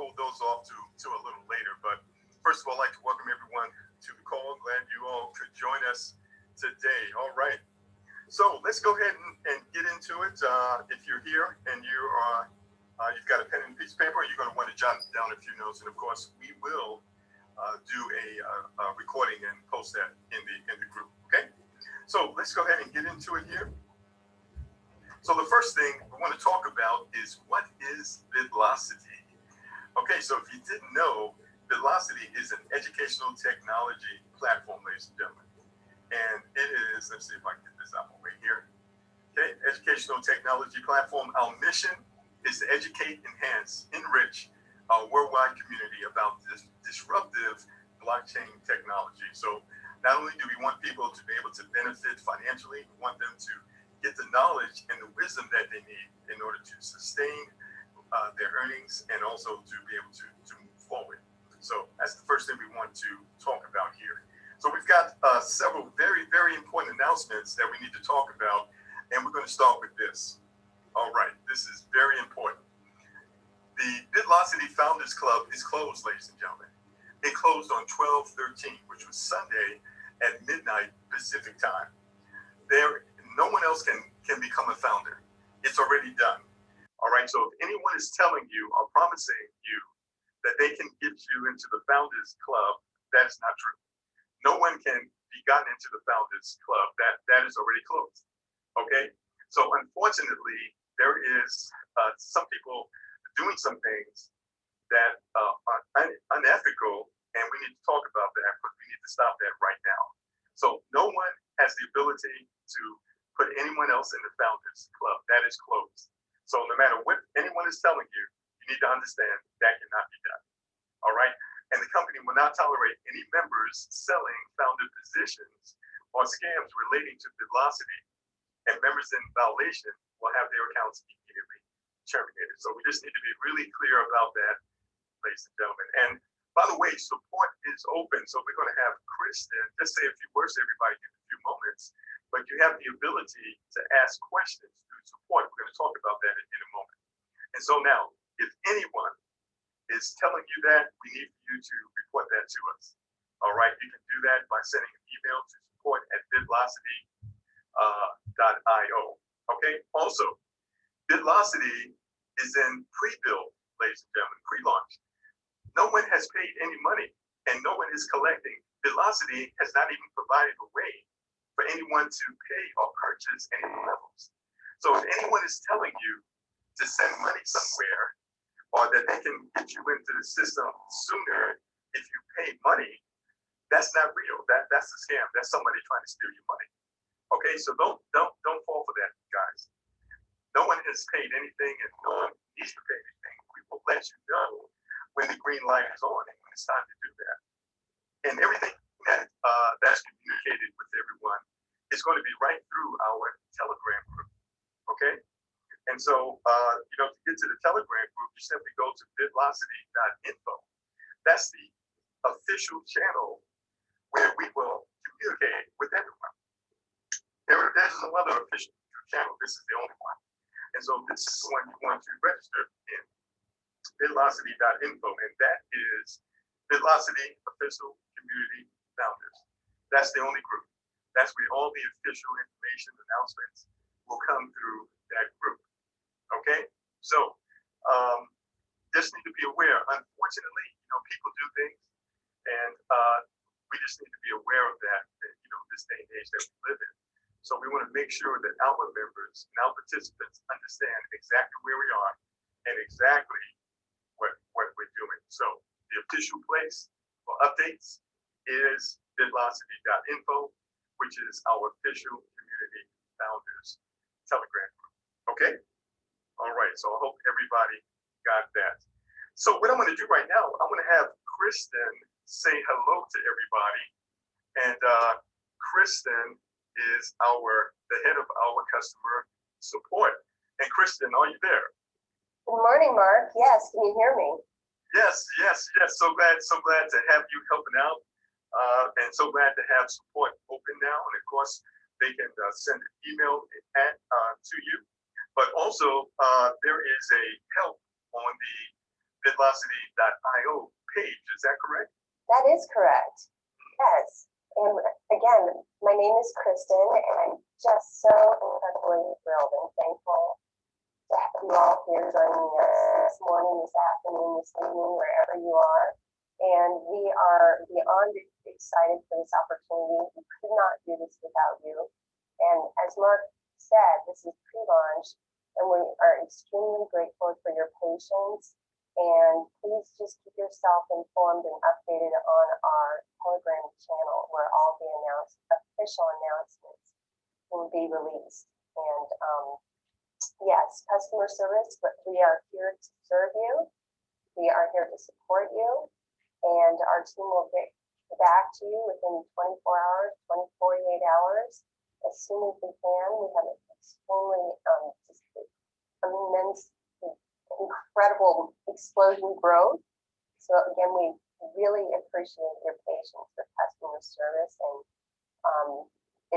hold those off to a little later. But first of all, I'd like to welcome everyone to the call. Glad you all could join us today. All right. So let's go ahead and get into it. If you're here and you've got a pen and piece of paper, you're going to want to jot down a few notes. And of course, we will do a recording and post that in the group. Okay. So let's go ahead and get into it here. So the first thing we want to talk about is, what is Bitlocity? Okay, so if you didn't know, Bitlocity is an educational technology platform, ladies and gentlemen. And it is, let's see if I can get this out right here. Okay, educational technology platform. Our mission is to educate, enhance, enrich our worldwide community about this disruptive blockchain technology. So not only do we want people to be able to benefit financially, we want them to get the knowledge and the wisdom that they need in order to sustain their earnings and also to be able to move forward. So that's the first thing we want to talk about here. So we've got several very, very important announcements that we need to talk about, and we're going to start with this. All right, this is very important. The Bitlocity Founders Club is closed, ladies and gentlemen. It closed on 12/13, which was Sunday at midnight Pacific time. No one else can become a founder. It's already done. All right, so if anyone is telling you or promising you that they can get you into the Founders Club, that is not true. No one can be gotten into the Founders Club. That is already closed. Okay, so unfortunately, there is some people doing some things that are unethical, and we need to talk about that, but we need to stop that right now. So no one has the ability to put anyone else in the Founders Club. That is closed. So no matter what anyone is telling you, you need to understand that cannot be done. All right? And the company will not tolerate any members selling founder positions or scams relating to Bitlocity. And members in violation will have their accounts immediately terminated. So we just need to be really clear about that, ladies and gentlemen. And by the way, support is open. So we're going to have Kristen just say a few words to everybody in a few moments. But you have the ability to ask questions through support. We're going to talk about that in a moment. And so now, if anyone is telling you that, we need you to report that to us. All right, you can do that by sending an email to support@bitlocity.io. Okay, also, Bitlocity is in pre-build, ladies and gentlemen, pre-launch. No one has paid any money and no one is collecting. Bitlocity has not even provided a way for anyone to pay or purchase any levels. So if anyone is telling you to send money somewhere, or that they can get you into the system sooner if you pay money, that's not real. That's a scam. That's somebody trying to steal your money. Okay, so don't fall for that, guys. No one has paid anything, and no one needs to pay anything. We will let you know when the green light is on and when it's time to do that. And everything that's communicated with everyone is going to be right through our Telegram group. Okay, and so to get to the Telegram group, you simply go to bitlocity.info. That's the official channel where we will communicate with everyone. There's no other official channel. This is the only one. And so this is the one you want to register in, bitlocity.info, and that is Bitlocity Official Community Founders. That's the only group. That's where all the official information announcements will come through that group. Okay? So just need to be aware. Unfortunately, people do things, and we just need to be aware of that, this day and age that we live in. So we want to make sure that our members and our participants understand exactly where we are and exactly what we're doing. So the official place for updates is bitlocity.info, which is our official community founders Telegram group. Okay? All right. So I hope everybody got that. So what I'm going to do right now, I'm going to have Kristen say hello to everybody. And Kristen is the head of our customer support. And Kristen, are you there? Good morning, Mark. Yes, can you hear me? Yes. So glad to have you helping out, and so glad to have support open now. And of course, they can send an email to you. But also, there is a help on the bitlocity.io page. Is that correct? That is correct. Yes. And again, my name is Kristen, and I'm just so incredibly thrilled and thankful to have you all here joining us this morning, this afternoon, this evening, wherever you are. And we are beyond excited for this opportunity. We could not do this without you. And as Mark said, this is pre-launch, and we are extremely grateful for your patience. And please just keep yourself informed and updated on our Telegram channel, where all the official announcements will be released. And yes, customer service, but we are here to serve you. We are here to support you, and our team will get back to you within 24 hours, 48 hours, as soon as we can. We have an extremely just immense, incredible explosion growth. So again, we really appreciate your patience with customer service, and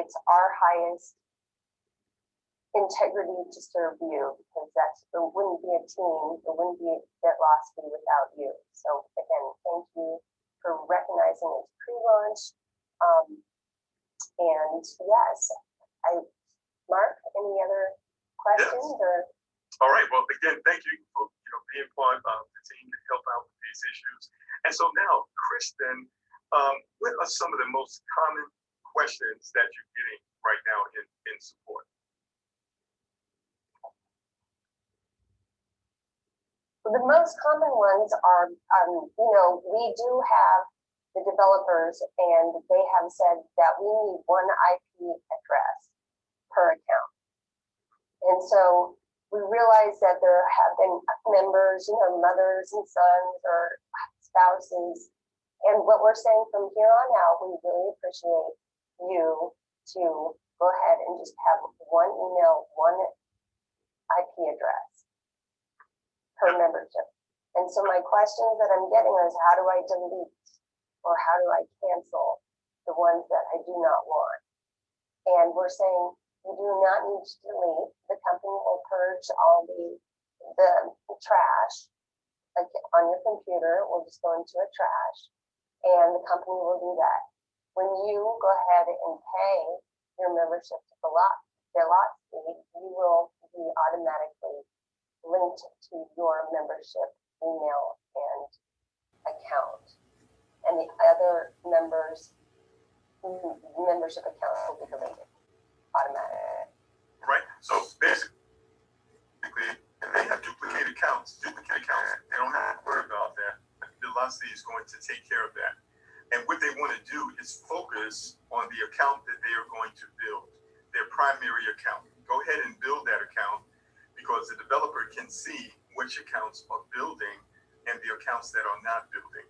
it's our highest integrity to serve you, because it wouldn't be a team, it wouldn't be BitLocity without you. So again, thank you for recognizing it's pre-launch. And yes, Mark, any other questions? Yes. Or? All right. Well, again, thank you for being part of the team to help out with these issues. And so now, Kristen, what are some of the most common questions that you're getting right now in support? The most common ones are, we do have the developers, and they have said that we need one IP address per account. And so we realize that there have been members, mothers and sons or spouses. And what we're saying from here on out, we really appreciate you to go ahead and just have one email, one IP address per membership. And so my questions that I'm getting is, how do I delete or how do I cancel the ones that I do not want? And we're saying you do not need to delete. The company will purge all the trash on your computer. Will just go into a trash, and the company will do that. When you go ahead and pay your membership to Volatility, you will be automatically linked to your membership email and account, and the other members' membership accounts will be deleted automatically. Right. So basically, if they have duplicate accounts, they don't have to worry about that. Velocity is going to take care of that. And what they want to do is focus on the account that they are going to build, their primary account. Go ahead and build that account, because the developer can see which accounts are building and the accounts that are not building.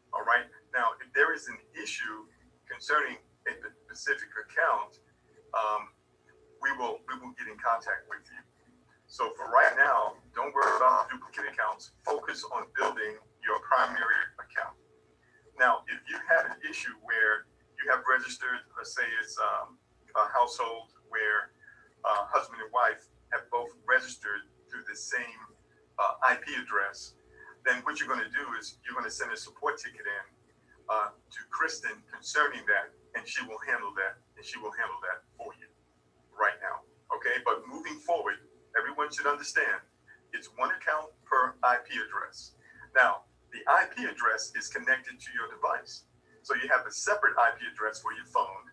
All right. Now, if there is an issue concerning a specific account, we will get in contact with you. So for right now, don't worry about duplicate accounts. Focus on building your primary account. Now, if you have an issue where you have registered, let's say it's a household where husband and wife have both registered through the same IP address, then what you're going to do is you're going to send a support ticket in to Kristen concerning that, and she will handle that, for you right now. Okay, but moving forward, everyone should understand it's one account per IP address. Now, the IP address is connected to your device. So you have a separate IP address for your phone,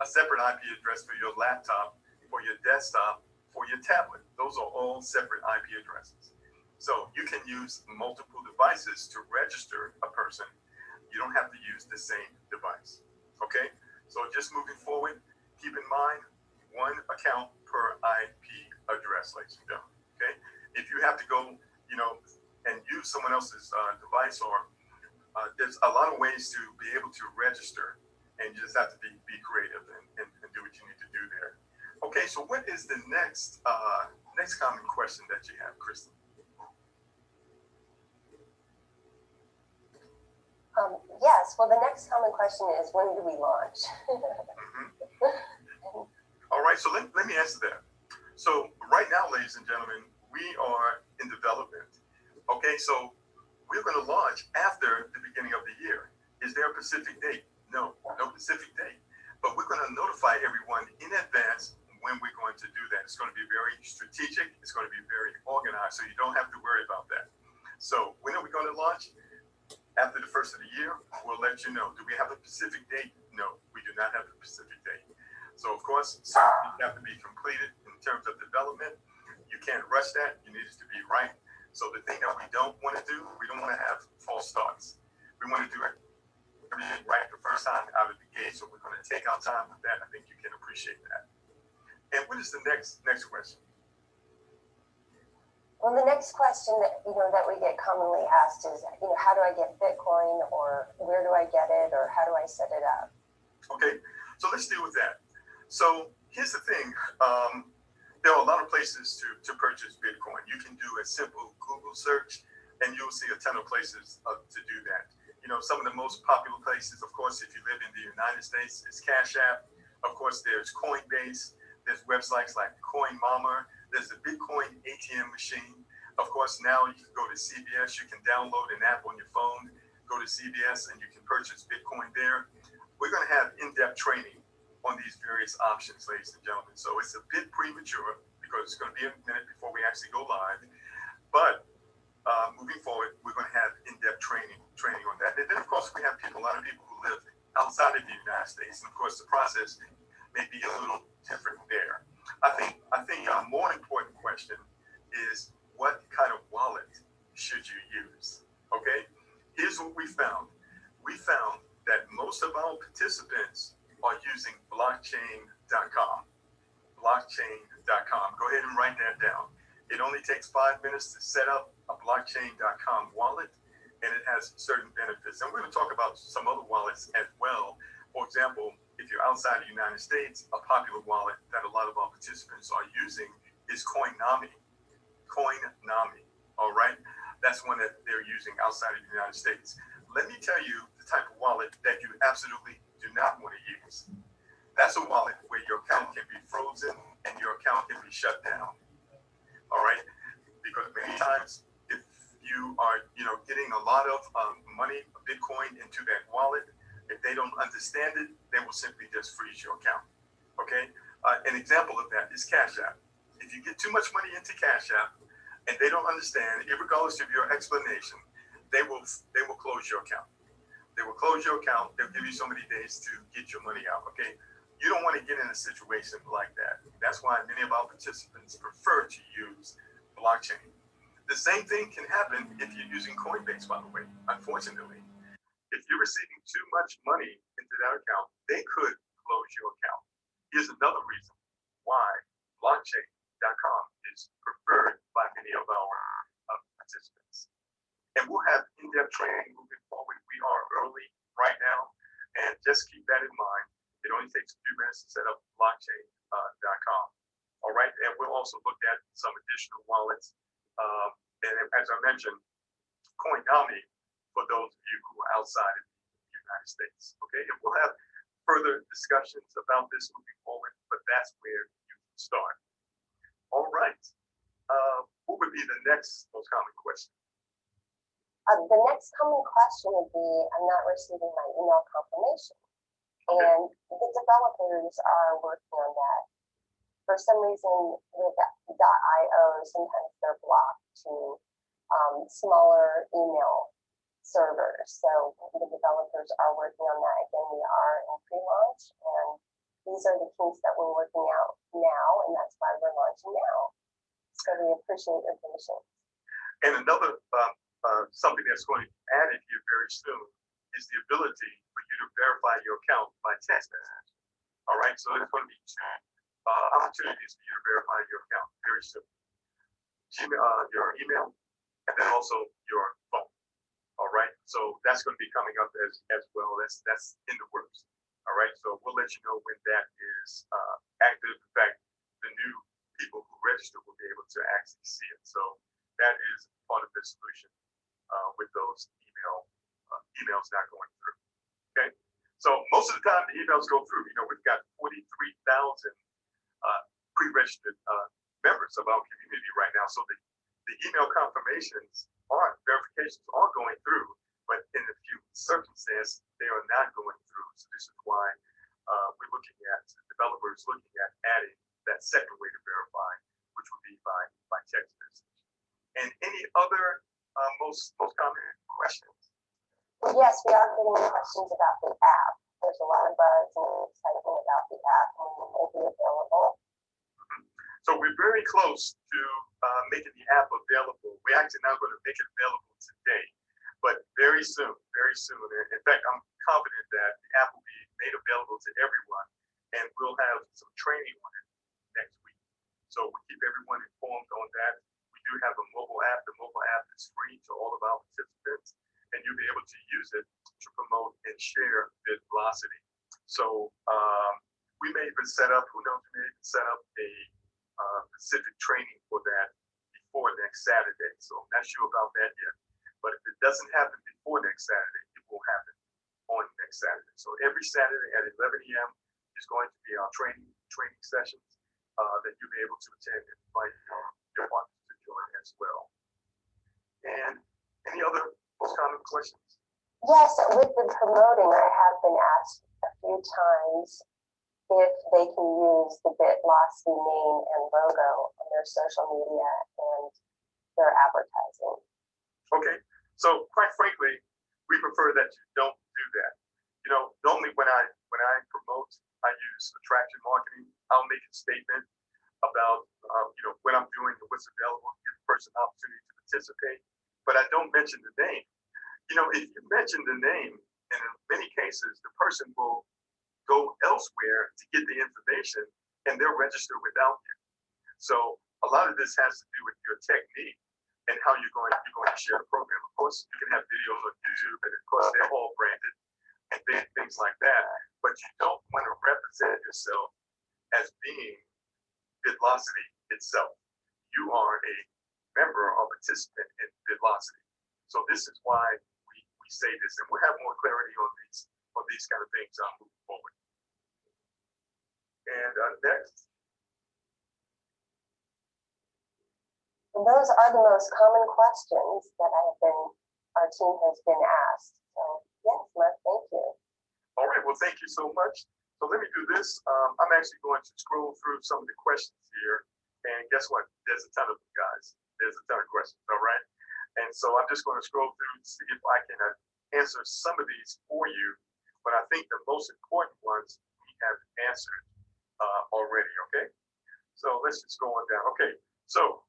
a separate IP address for your laptop, for your desktop, for your tablet. Those are all separate IP addresses. So you can use multiple devices to register a person. You don't have to use the same device. Okay? So just moving forward, keep in mind one account per IP address, ladies and gentlemen. Okay? If you have to go, and use someone else's device, or there's a lot of ways to be able to register, and you just have to be creative and do what you need to do there. Okay, so what is the next common question that you have, Kristen? Yes, well, the next common question is, when do we launch? All right, so let me answer that. So right now, ladies and gentlemen, we are in development. Okay, so we're going to launch after the beginning of the year. Is there a specific date? No, no specific date. But we're going to notify everyone in advance when we're going to do that. It's going to be very strategic. It's going to be very organized, so you don't have to worry about that. So when are we going to launch? After the first of the year, we'll let you know. Do we have a specific date? No, we do not have a specific date. So of course, some things have to be completed in terms of development. You can't rush that. You need it to be right. So the thing that we don't want to do, we don't want to have false starts. We want to do everything right the first time out of the gate. So we're going to take our time with that. I think you can appreciate that. And what is the next question? Well, the next question that that we get commonly asked is, how do I get Bitcoin, or where do I get it, or how do I set it up? Okay, so let's deal with that. So here's the thing. There are a lot of places to purchase Bitcoin. You can do a simple Google search, and you'll see a ton of places to do that. Some of the most popular places, of course, if you live in the United States, is Cash App. Of course, there's Coinbase. There's websites like CoinMama. There's a Bitcoin ATM machine. Of course, now you can go to CBS. You can download an app on your phone, go to CBS, and you can purchase Bitcoin there. We're going to have in-depth training on these various options, ladies and gentlemen. So it's a bit premature because it's going to be a minute before we actually go live. But moving forward, we're going to have in-depth training on that. And then, of course, we have a lot of people who live outside of the United States. And, of course, the process may be a little different there. I think a more important question is, what kind of wallet should you use? Okay, here's what we found. We found that most of our participants are using blockchain.com. Blockchain.com. Go ahead and write that down. It only takes 5 minutes to set up a blockchain.com wallet, and it has certain benefits. And we're going to talk about some other wallets as well. For example, if you're outside the United States, a popular wallet that a lot of our participants are using is Coinami. Coinami, all right? That's one that they're using outside of the United States. Let me tell you the type of wallet that you absolutely do not want to use. That's a wallet where your account can be frozen and your account can be shut down, all right? Because many times, if you are, getting a lot of money, Bitcoin, into that wallet, if they don't understand it, they will simply just freeze your account, okay? An example of that is Cash App. If you get too much money into Cash App and they don't understand, regardless of your explanation, they will close your account. They will close your account. They'll give you so many days to get your money out, okay? You don't want to get in a situation like that. That's why many of our participants prefer to use blockchain. The same thing can happen if you're using Coinbase, by the way, unfortunately. If you're receiving too much money into that account, they could close your account. Here's another reason why blockchain.com is preferred by many of our participants. And we'll have in-depth training moving forward. We are early right now, and just keep that in mind. It only takes a few minutes to set up blockchain.com. All right, and we'll also look at some additional wallets. And as I mentioned, Coinami, for those of you who are outside of the United States. Okay, and we'll have further discussions about this moving forward, but that's where you can start. All right. What would be the next most common question? The next common question would be, I'm not receiving my email confirmation. Okay. And the developers are working on that. For some reason, with .io, sometimes they're blocked to smaller email servers. So the developers are working on that. Again, we are in pre-launch, and these are the kinks that we're working out now, and that's why we're launching now. So we appreciate your patience. And another something that's going to be added here very soon is the ability for you to verify your account by text message. All right, so there's going to be two opportunities for you to verify your account very soon. Your email, and then also your phone. All right, so that's going to be coming up as well. That's in the works. All right, so we'll let you know when that is active. In fact, the new people who register will be able to actually see it. So that is part of the solution with those emails not going through. Okay, so most of the time the emails go through. We've got 43,000 pre-registered members of our community right now. So the email confirmations are verification applications are going through, but in a few circumstances, they are not going through. So this is why we're looking at developers looking at adding that second way to verify, which would be by text message. And any other most common questions? Yes, we are getting questions about the app. There's a lot of buzz and excitement about the app and when it will be available. So we're very close to making the app available. We're actually not going to make it available today, but very soon, very soon. In fact, I'm confident that the app will be made available to everyone, and we'll have some training on it next week. So we'll keep everyone informed on that. We do have a mobile app. The mobile app is free to all of our participants, and you'll be able to use it to promote and share Volatility. So we may even set up, who knows, we may even set up a specific training for that before next Saturday. So I'm not sure about that yet. But if it doesn't happen before next Saturday, it will happen on next Saturday. So every Saturday at 11 a.m. is going to be our training sessions that you'll be able to attend and invite your partners to join as well. And any other most common questions? Yes, with the promoting, I have been asked a few times if they can use the BitLocity name and logo on their social media and their advertising. Okay, so quite frankly, we prefer that you don't do that. You know, normally when I promote, I use attraction marketing. I'll make a statement about what I'm doing and what's available to give the person an opportunity to participate, but I don't mention the name. You know, if you mention the name, and in many cases, the person will go elsewhere to get the information, and they'll register without you. So a lot of this has to do with your technique and how you're going to share the program. Of course, you can have videos on YouTube, and of course, they're all branded and things like that. But you don't want to represent yourself as being Volatility itself. You are a member or participant in Volatility. So this is why we say this, and we'll have more clarity on these kind of things moving forward. And next. And those are the most common questions that our team has been asked. So yes, Mark, thank you. All right, well, thank you so much. So let me do this. I'm actually going to scroll through some of the questions here. And guess what? There's a ton of them, guys. There's a ton of questions, all right? And so I'm just going to scroll through to see if I can answer some of these for you. But I think the most important ones we have answered already, okay? So let's just go on down. Okay, so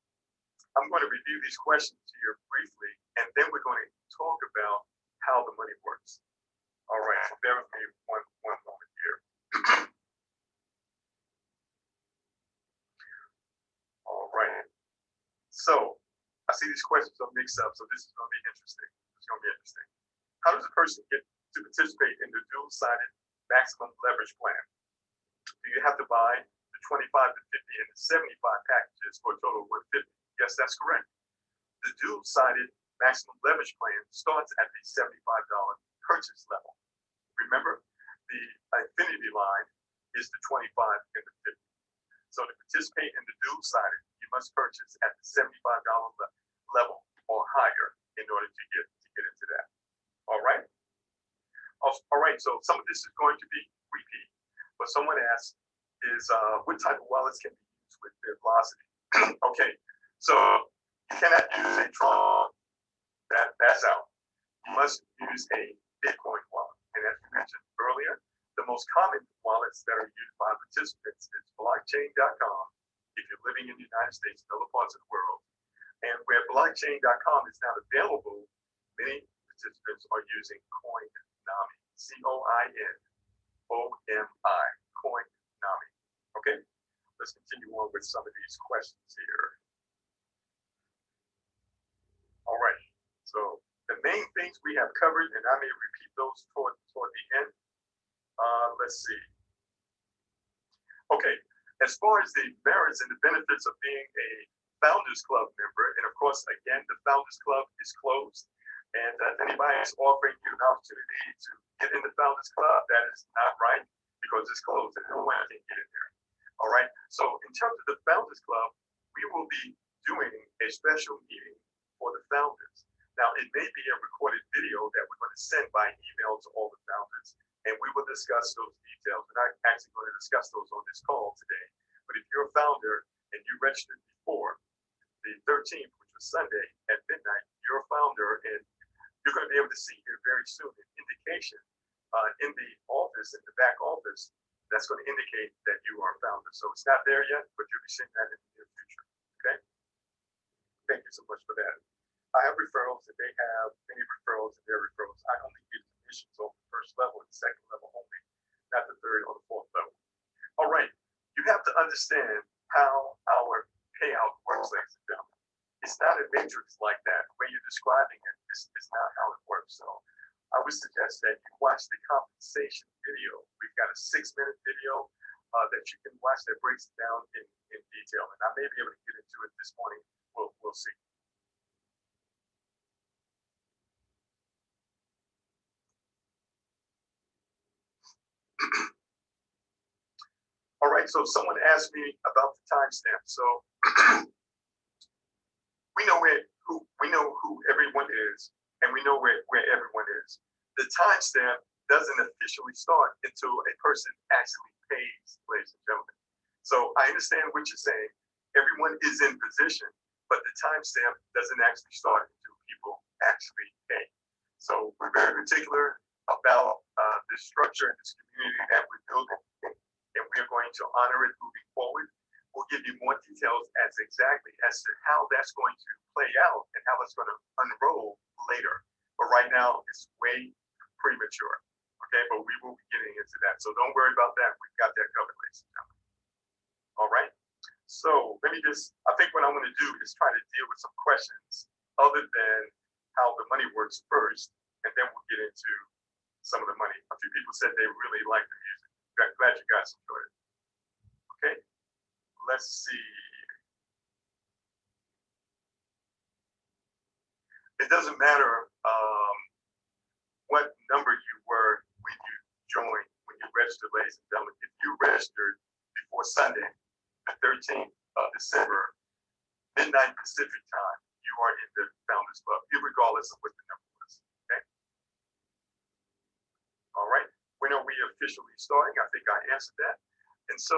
I'm going to review these questions here briefly, and then we're going to talk about how the money works. All right, so bear with me one moment here. All right. So I see these questions are mixed up, so this is going to be interesting. How does a person get to participate in the dual-sided maximum leverage plan? Do you have to buy the 25 to 50 and the 75 packages for a total of 150? Yes, that's correct. The dual-sided maximum leverage plan starts at the $75 purchase level. Remember, the infinity line is the 25 and the 50. So to participate in the dual-sided, you must purchase at the $75 level or higher in order to get into that. All right? All right, so some of this is going to be repeat, but someone asked is what type of wallets can be used with Volatility? Okay, so you cannot use a Tron. That's out. You must use a Bitcoin wallet. And as you mentioned earlier, the most common wallets that are used by participants is blockchain.com if you're living in the United States and other parts of the world. And where blockchain.com is not available, many participants are using Coinami, C-O-I-N-O-M-I, Coinami. Okay, let's continue on with some of these questions here. All right, so the main things we have covered, and I may repeat those toward the end. Let's see. Okay, as far as the merits and the benefits of being a Founders Club member, and of course, again, the Founders Club is closed. And if anybody is offering you an opportunity to get in the Founders Club, that is not right because it's closed and no one can get in there. All right, so in terms of the Founders Club, we will be doing a special meeting for the founders. Now, it may be a recorded video that we're going to send by email to all the founders, and we will discuss those details. We're not actually going to discuss those on this call today. But if you're a founder and you registered before the 13th, which was Sunday at midnight, you're a founder, and you're going to be able to see here very soon an indication in the office, in the back office, that's going to indicate that you are a founder. So it's not there yet, but you'll be seeing that in the near future. Okay? Thank you so much for that. I have referrals, and they have many referrals in their referrals. I only give commissions on the first level and second level only, not the third or the fourth level. All right. You have to understand how our payout works, ladies and gentlemen. It's not a matrix like that. The way you're describing it is not how it works. So I would suggest that you watch the compensation video. We've got a 6-minute video that you can watch that breaks it down in detail. And I may be able to get into it this morning. We'll see. All right, so someone asked me about the timestamp. So we know who everyone is, and we know where everyone is. The timestamp doesn't officially start until a person actually pays, ladies and gentlemen. So I understand what you're saying. Everyone is in position, but the timestamp doesn't actually start until people actually pay. So we're very particular about this structure and this community that we're building, and we're going to honor it moving forward. We'll give you more details as to how that's going to play out and how that's going to unroll later. But right now, it's way premature. Okay, but we will be getting into that. So don't worry about that. We've got that covered, ladies and gentlemen. All right. So I think what I'm going to do is try to deal with some questions other than how the money works first, and then we'll get into some of the money. A few people said they really like the music. I'm glad you guys enjoyed it. Okay, let's see. It doesn't matter what number you were when you joined, when you registered, ladies and gentlemen. If you registered before Sunday, the 13th of December, midnight Pacific time, you are in the Founders Club, regardless of what the number was. Okay. All right. When are we officially starting? I think I answered that. And so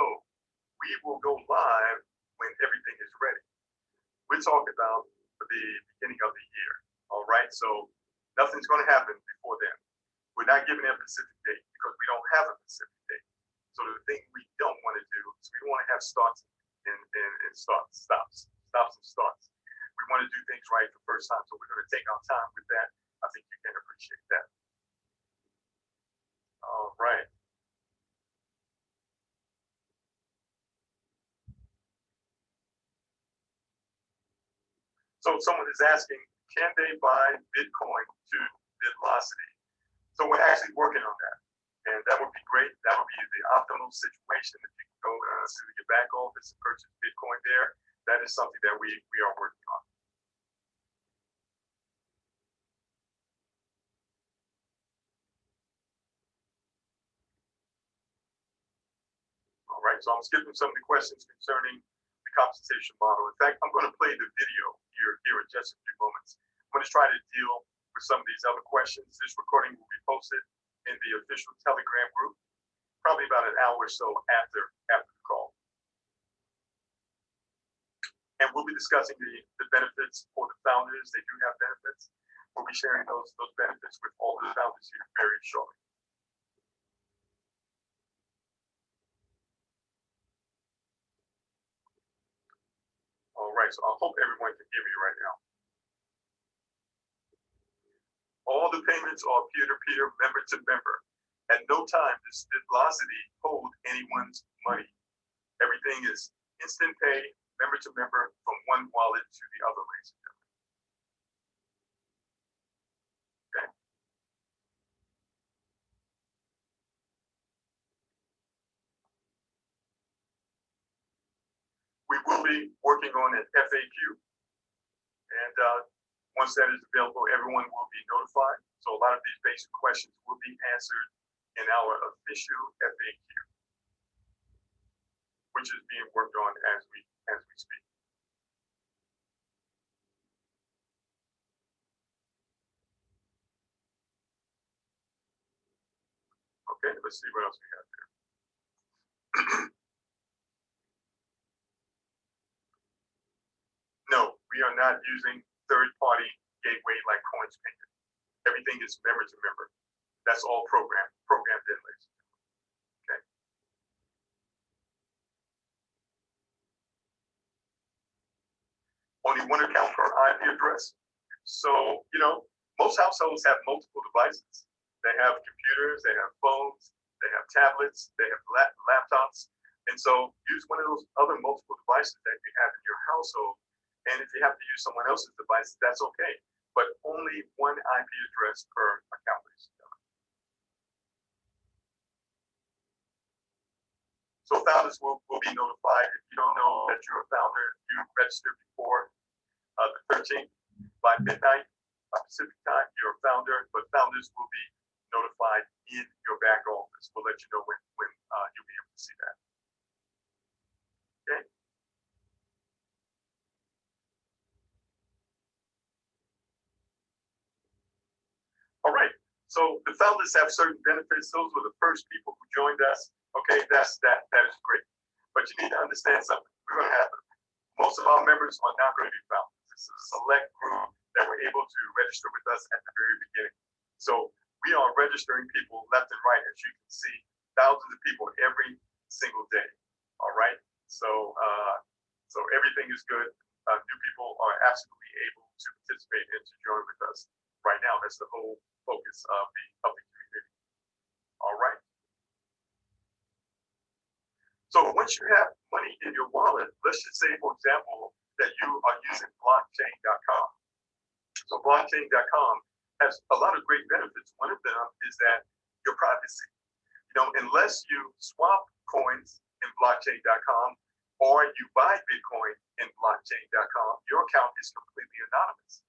we will go live when everything is ready. We're talking about the beginning of the year. All right. So nothing's going to happen before then. We're not giving a specific date because we don't have a specific date. So the thing we don't want to do is we want to have starts and stops. We want to do things right the first time. So we're going to take our time with that. I think you can appreciate that. All right. So someone is asking, can they buy Bitcoin to BitLocity? So we're actually working on that. And that would be great. That would be the optimal situation. If you can go to your back office and purchase Bitcoin there, that is something that we are working on. All right, so I'm skipping some of the questions concerning the compensation model. In fact, I'm going to play the video here in just a few moments. I'm going to try to deal with some of these other questions. This recording will be posted in the official Telegram group, probably about an hour or so after the call. And we'll be discussing the benefits for the founders. They do have benefits. We'll be sharing those benefits with all the founders here very shortly. All right, so I hope everyone can hear me right now. All the payments are peer-to-peer, member-to-member. At no time does Volatility hold anyone's money. Everything is instant pay, member-to-member, from one wallet to the other, ladies and gentlemen. Okay. We will be working on an FAQ, and once that is available, everyone will be notified. So a lot of these basic questions will be answered in our official FAQ, which is being worked on as we speak. Okay, let's see what else we have here. No, we are not using third-party gateway like CoinSpin. Everything is member to member. That's all programmed in, ladies. Okay. Only one account per IP address. So, most households have multiple devices. They have computers, they have phones, they have tablets, they have laptops. And so use one of those other multiple devices that you have in your household. And if you have to use someone else's device, that's okay. But only one IP address per account. So founders will be notified. If you don't know that you're a founder, you registered before the 13th by midnight Pacific time, you're a founder, but founders will be notified in your back office. We'll let you know when you'll be able to see that. Okay. All right. So the founders have certain benefits. Those were the first people who joined us. Okay, that is great. But you need to understand something. We're going to have most of our members are not going to be founders. This is a select group that were able to register with us at the very beginning. So we are registering people left and right, as you can see, thousands of people every single day. All right. So everything is good. New people are absolutely able to participate and to join with us right now. That's the whole focus of the community. All right. So once you have money in your wallet, let's just say, for example, that you are using blockchain.com. So blockchain.com has a lot of great benefits. One of them is that your privacy. Unless you swap coins in blockchain.com or you buy Bitcoin in blockchain.com, your account is completely anonymous.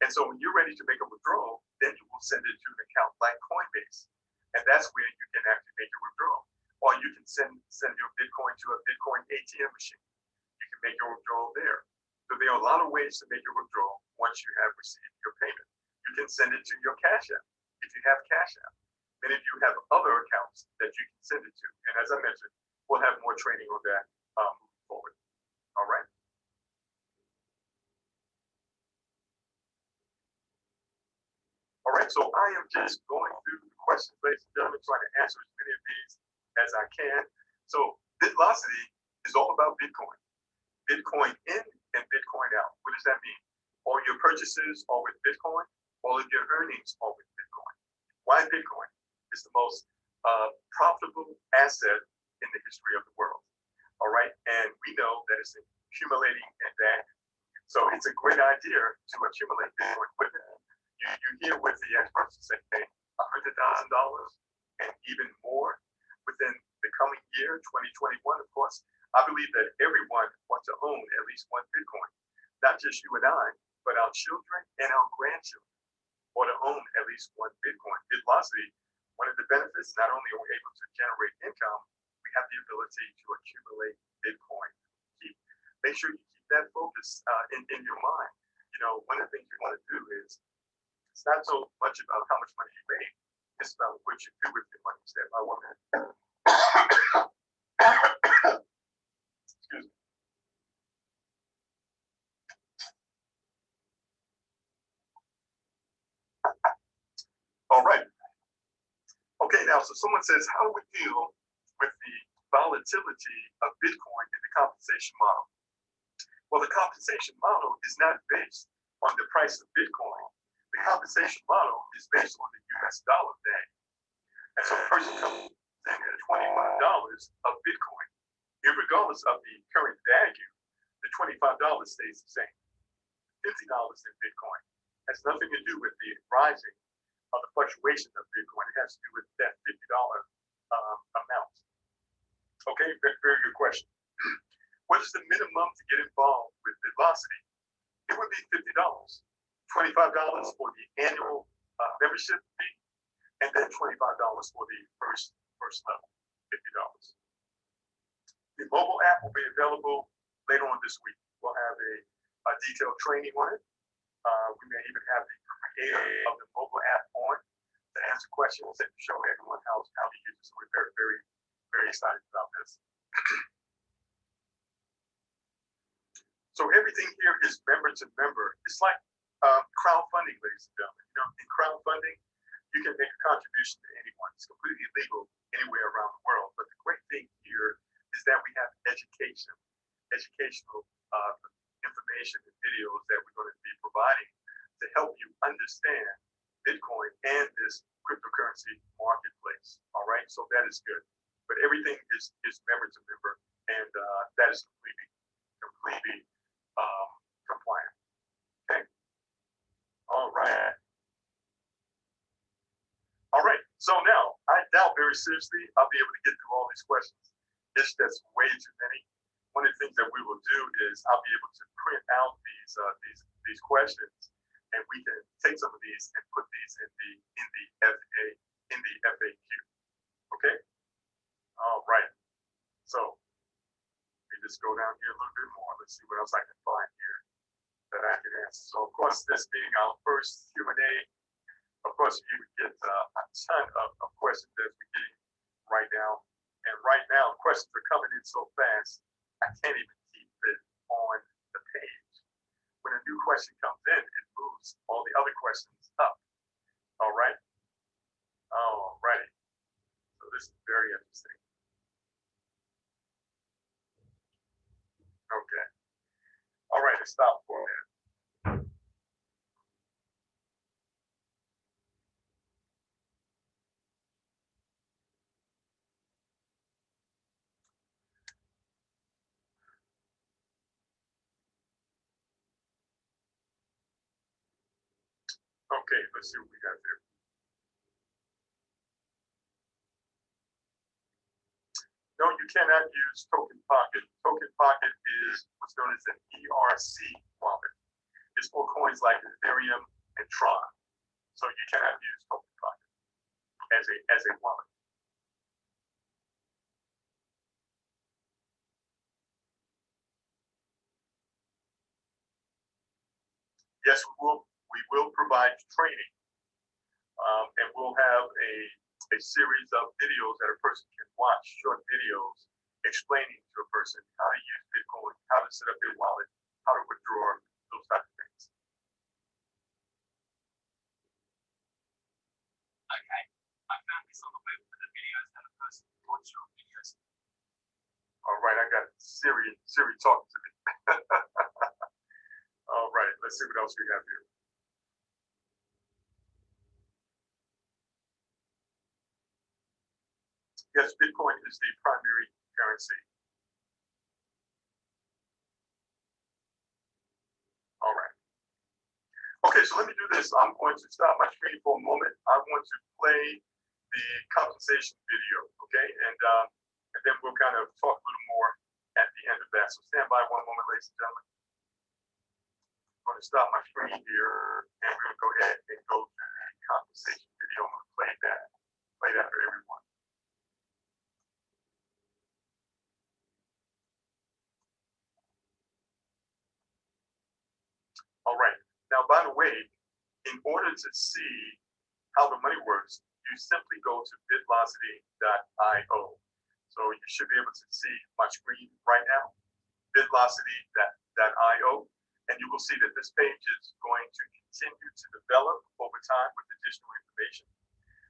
And so when you're ready to make a withdrawal, then you will send it to an account like Coinbase. And that's where you can actually make a withdrawal. Or you can send your Bitcoin to a Bitcoin ATM machine. You can make your withdrawal there. So there are a lot of ways to make your withdrawal once you have received your payment. You can send it to your Cash App if you have Cash App. And if you have other accounts that you can send it to. And as I mentioned, we'll have more training on that moving forward. All right. All right, so I am just going through the questions, ladies and gentlemen, trying to answer as many of these as I can. So BitLocity is all about Bitcoin. Bitcoin in and Bitcoin out. What does that mean? All your purchases are with Bitcoin. All of your earnings are with Bitcoin. Why Bitcoin? It's the most profitable asset in the history of the world. All right, and we know that it's accumulating and value. So it's a great idea to accumulate Bitcoin with it. You hear with the experts say $100,000 and even more within the coming year, 2021, of course. I believe that everyone wants to own at least one Bitcoin, not just you and I, but our children and our grandchildren want to own at least one Bitcoin. BitLocity, one of the benefits, not only are we able to generate income, we have the ability to accumulate Bitcoin. Make sure you keep that focus in your mind. One of the things you want to do is, it's not so much about how much money you make, it's about what you do with your money. Stand by 1 minute. Excuse me. All right. Okay, now, so someone says, how do we deal with the volatility of Bitcoin in the compensation model? Well, the compensation model is not based on the price of Bitcoin. The compensation model is based on the US dollar value. And so a person comes in at $25 of Bitcoin, irregardless of the current value, the $25 stays the same. $50 in Bitcoin has nothing to do with the rising of the fluctuation of Bitcoin. It has to do with that $50 amount. Okay, very good question. What is the minimum to get involved with BitLocity? It would be $50. $25 for the annual membership fee, and then $25 for the first level, $50. The mobile app will be available later on this week. We'll have a detailed training on it. We may even have the creator of the mobile app on to answer questions and show everyone how to use it is member to member. It's like crowdfunding, ladies and gentlemen. You know, in crowdfunding, you can make a contribution to anyone. It's completely legal anywhere around the world. But the great thing here is that we have educational information and videos that we're going to be providing to help you understand Bitcoin and this cryptocurrency marketplace. All right, so that is good. But everything is member to member, and that is completely compliant. Okay. All right. All right. So now I doubt very seriously I'll be able to get through all these questions. That's way too many. One of the things that we will do is I'll be able to print out these questions, and we can take some of these and put these in the FAQ. Okay. All right. So let me just go down here a little bit more. Let's see what else I can find here that I can answer. So of course, this being our first Q&A, of course you would get a ton of questions that we're getting right now. And right now, questions are coming in so fast, I can't even keep it on the page. When a new question comes in, it moves all the other questions up. All right. All righty. So this is very interesting. Okay. All right, let's stop for a minute. Okay, let's see what we got there. No, you cannot use Token Pocket. Token Pocket is what's known as an ERC wallet. It's for coins like Ethereum and Tron. So you cannot use Token Pocket as a wallet. Yes, we will provide training, and we'll have a series of videos that a person can watch, short videos explaining to a person how to use Bitcoin, how to set up their wallet, how to withdraw, those types of things. Okay, I found this on the web for the videos that a person can watch your videos. All right, I got Siri talking to me. All right, let's see what else we have here. Yes, Bitcoin is the primary currency. All right. Okay, so let me do this. I'm going to stop my screen for a moment. I want to play the compensation video, okay? And then we'll kind of talk a little more at the end of that. So stand by one moment, ladies and gentlemen. I'm going to stop my screen here, and we're going to go ahead and go to the compensation video. I'm going to play that for everyone. All right. Now, by the way, in order to see how the money works, you simply go to bitlocity.io. So you should be able to see my screen right now, bitlocity.io, and you will see that this page is going to continue to develop over time with additional information.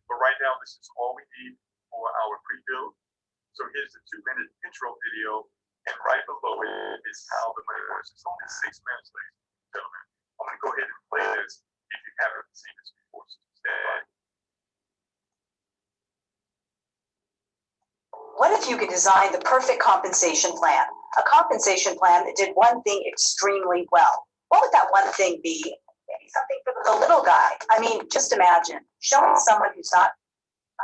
But right now, this is all we need for our pre-build. So here's the 2-minute intro video, and right below it is how the money works. It's only 6 minutes, ladies and gentlemen. I'm going to go ahead and play this if you haven't seen this before. So stand by. What if you could design the perfect compensation plan? A compensation plan that did one thing extremely well. What would that one thing be? Maybe something for the little guy. I mean, just imagine showing someone who's not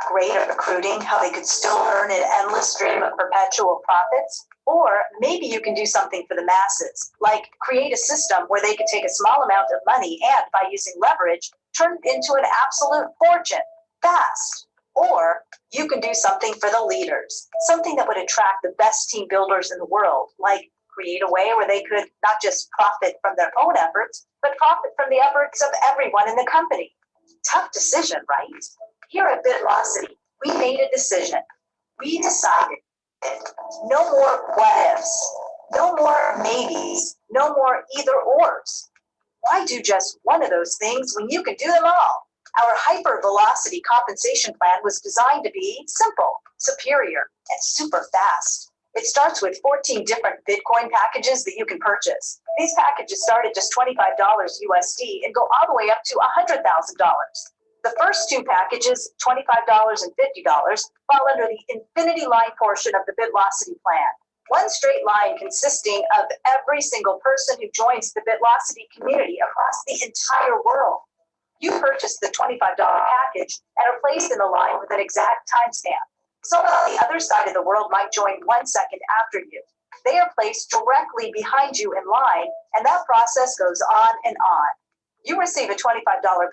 great at recruiting how they could still earn an endless stream of perpetual profits. Or maybe you can do something for the masses, like create a system where they could take a small amount of money and, by using leverage, turn it into an absolute fortune, fast. Or you can do something for the leaders, something that would attract the best team builders in the world, like create a way where they could not just profit from their own efforts, but profit from the efforts of everyone in the company. Tough decision, right? Here at BitLocity, we made a decision. We decided no more what ifs. No more maybes, no more either ors. Why do just one of those things when you can do them all? Our hyper-velocity compensation plan was designed to be simple, superior, and super fast. It starts with 14 different Bitcoin packages that you can purchase. These packages start at just $25 USD and go all the way up to $100,000. The first two packages, $25 and $50, fall under the infinity line portion of the BitLocity plan. One straight line consisting of every single person who joins the BitLocity community across the entire world. You purchase the $25 package and are placed in the line with an exact timestamp. Someone on the other side of the world might join 1 second after you. They are placed directly behind you in line, and that process goes on and on. You receive a $25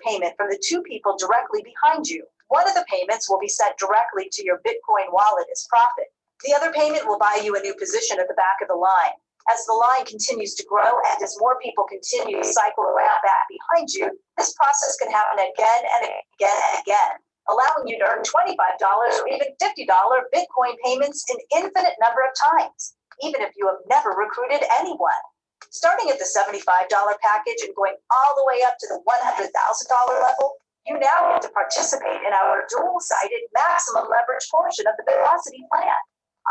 payment from the two people directly behind you. One of the payments will be sent directly to your Bitcoin wallet as profit. The other payment will buy you a new position at the back of the line. As the line continues to grow and as more people continue to cycle around back behind you, this process can happen again and again and again, allowing you to earn $25 or even $50 Bitcoin payments an infinite number of times, even if you have never recruited anyone. Starting at the $75 package and going all the way up to the $100,000 level, you now get to participate in our dual-sided maximum leverage portion of the BitLocity plan.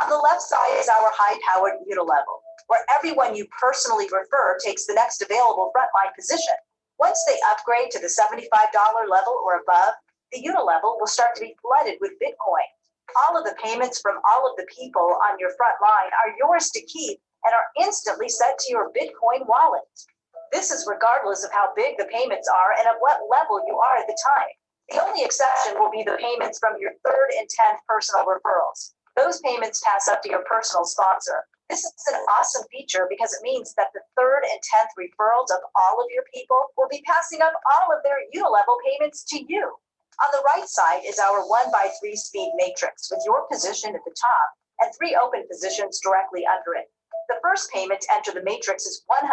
On the left side is our high-powered unilevel, where everyone you personally refer takes the next available frontline position. Once they upgrade to the $75 level or above, the unilevel will start to be flooded with Bitcoin. All of the payments from all of the people on your front line are yours to keep and are instantly sent to your Bitcoin wallet. This is regardless of how big the payments are and at what level you are at the time. The only exception will be the payments from your 3rd and 10th personal referrals. Those payments pass up to your personal sponsor. This is an awesome feature because it means that the 3rd and 10th referrals of all of your people will be passing up all of their unilevel payments to you. On the right side is our 1x3 speed matrix with your position at the top and 3 open positions directly under it. The first payment to enter the matrix is 100%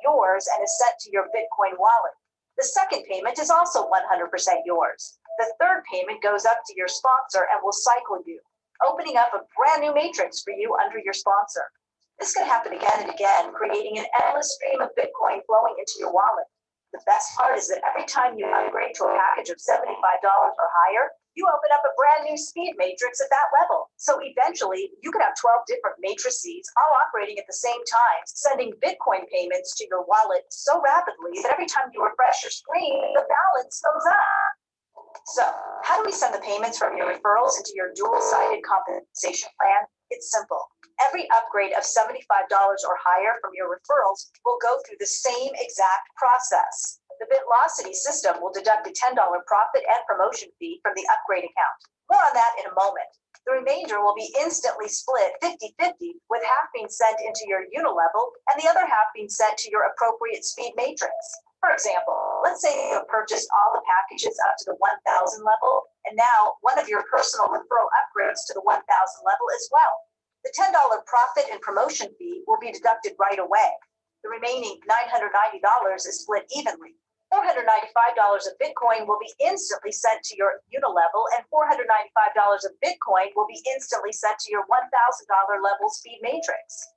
yours and is sent to your Bitcoin wallet. The second payment is also 100% yours. The third payment goes up to your sponsor and will cycle you, opening up a brand new matrix for you under your sponsor. This can happen again and again, creating an endless stream of Bitcoin flowing into your wallet. The best part is that every time you upgrade to a package of $75 or higher, you open up a brand new speed matrix at that level. So eventually, you could have 12 different matrices all operating at the same time, sending Bitcoin payments to your wallet so rapidly that every time you refresh your screen, the balance goes up. So, how do we send the payments from your referrals into your dual-sided compensation plan? It's simple. Every upgrade of $75 or higher from your referrals will go through the same exact process. The BitLocity system will deduct a $10 profit and promotion fee from the upgrade account. More on that in a moment. The remainder will be instantly split 50-50, with half being sent into your unilevel and the other half being sent to your appropriate speed matrix. For example, let's say you have purchased all the packages up to the 1,000 level, and now one of your personal referral upgrades to the 1,000 level as well. The $10 profit and promotion fee will be deducted right away. The remaining $990 is split evenly. $495 of Bitcoin will be instantly sent to your unilevel, and $495 of Bitcoin will be instantly sent to your $1,000 level speed matrix.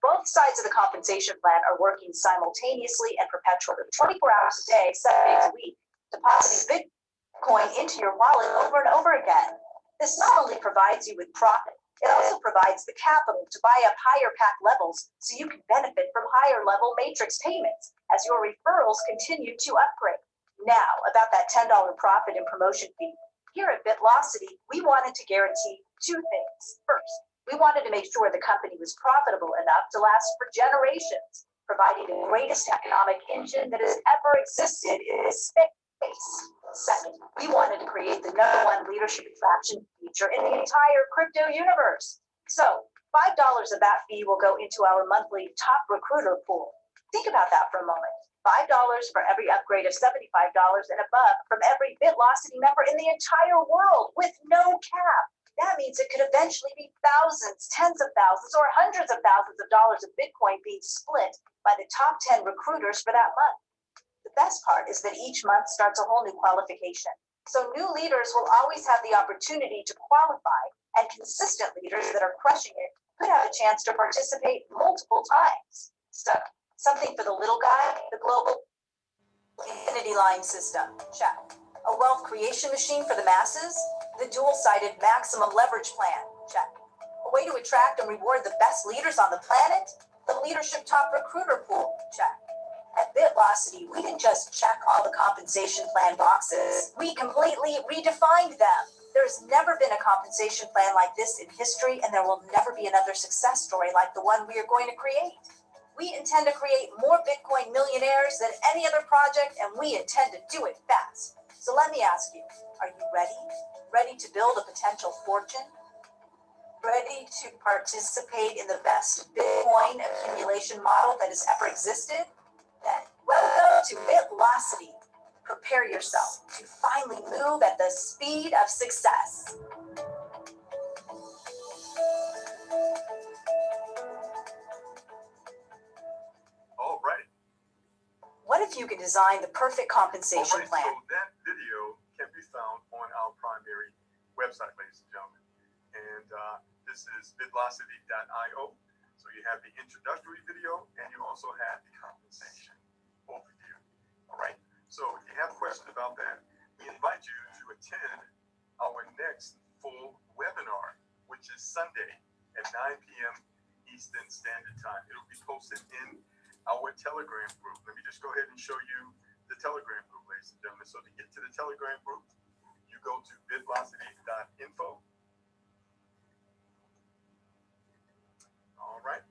Both sides of the compensation plan are working simultaneously and perpetually, 24 hours a day, 7 days a week, depositing Bitcoin into your wallet over and over again. This not only provides you with profit, it also provides the capital to buy up higher pack levels so you can benefit from higher level matrix payments as your referrals continue to upgrade. Now, about that $10 profit and promotion fee. Here at BitLocity, we wanted to guarantee 2 things. First, we wanted to make sure the company was profitable enough to last for generations, providing the greatest economic engine that has ever existed in this space. Second, we wanted to create the #1 leadership attraction feature in the entire crypto universe. So, $5 of that fee will go into our monthly top recruiter pool. Think about that for a moment. $5 for every upgrade of $75 and above from every BitLocity member in the entire world with no cap. That means it could eventually be thousands, tens of thousands, or hundreds of thousands of dollars of Bitcoin being split by the top 10 recruiters for that month. The best part is that each month starts a whole new qualification. So new leaders will always have the opportunity to qualify, and consistent leaders that are crushing it could have a chance to participate multiple times. So, something for the little guy, the global infinity line system, check. A wealth creation machine for the masses, the dual-sided maximum leverage plan, check. A way to attract and reward the best leaders on the planet, the leadership top recruiter pool, check. At BitLocity, we didn't just check all the compensation plan boxes, we completely redefined them. There's never been a compensation plan like this in history, and there will never be another success story like the one we are going to create. We intend to create more Bitcoin millionaires than any other project, and we intend to do it fast. So let me ask you, are you ready? Ready to build a potential fortune? Ready to participate in the best Bitcoin accumulation model that has ever existed? Then welcome to BitLocity. Prepare yourself to finally move at the speed of success. All right. What if you could design the perfect compensation All right, plan? so that video can be found on our primary website, ladies and gentlemen. And this is bitlocity.io. So you have the introductory video and you also have the compensation overview. All right. So if you have questions about that, we invite you to attend our next full webinar, which is Sunday at 9 p.m. Eastern Standard Time. It'll be posted in our Telegram group. Let me just go ahead and show you the Telegram group, ladies and gentlemen. So to get to the Telegram group, you go to bitlocity.info. All right.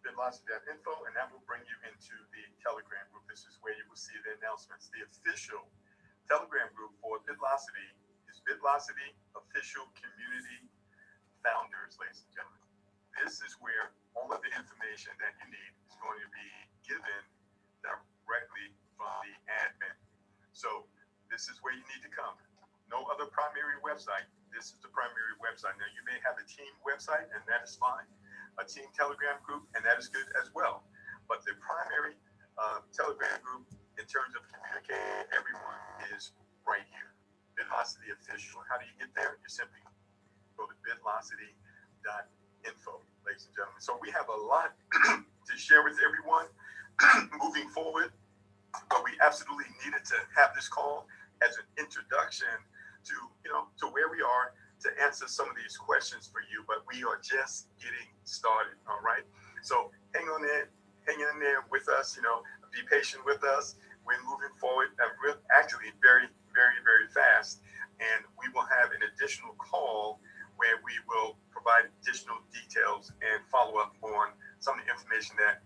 Bitlocity.info, and that will bring you into the Telegram group. This is where you will see the announcements. The official Telegram group for Bitlocity is Bitlocity Official Community Founders, ladies and gentlemen. This is where all of the information that you need is going to be given directly from the admin. So this is where you need to come. No other primary website. This is the primary website. Now you may have a team website, and that is fine. A team Telegram group, and that is good as well. But the primary Telegram group, in terms of communicating with everyone, is right here. Bitlocity Official. How do you get there? You simply go to bitlocity.info, ladies and gentlemen. So we have a lot to share with everyone moving forward, but we absolutely needed to have this call as an introduction to, to where we are, to answer some of these questions for you, but we are just getting started. All right. So hang in there with us, be patient with us. We're moving forward actually very, very, very fast. And we will have an additional call where we will provide additional details and follow up on some of the information that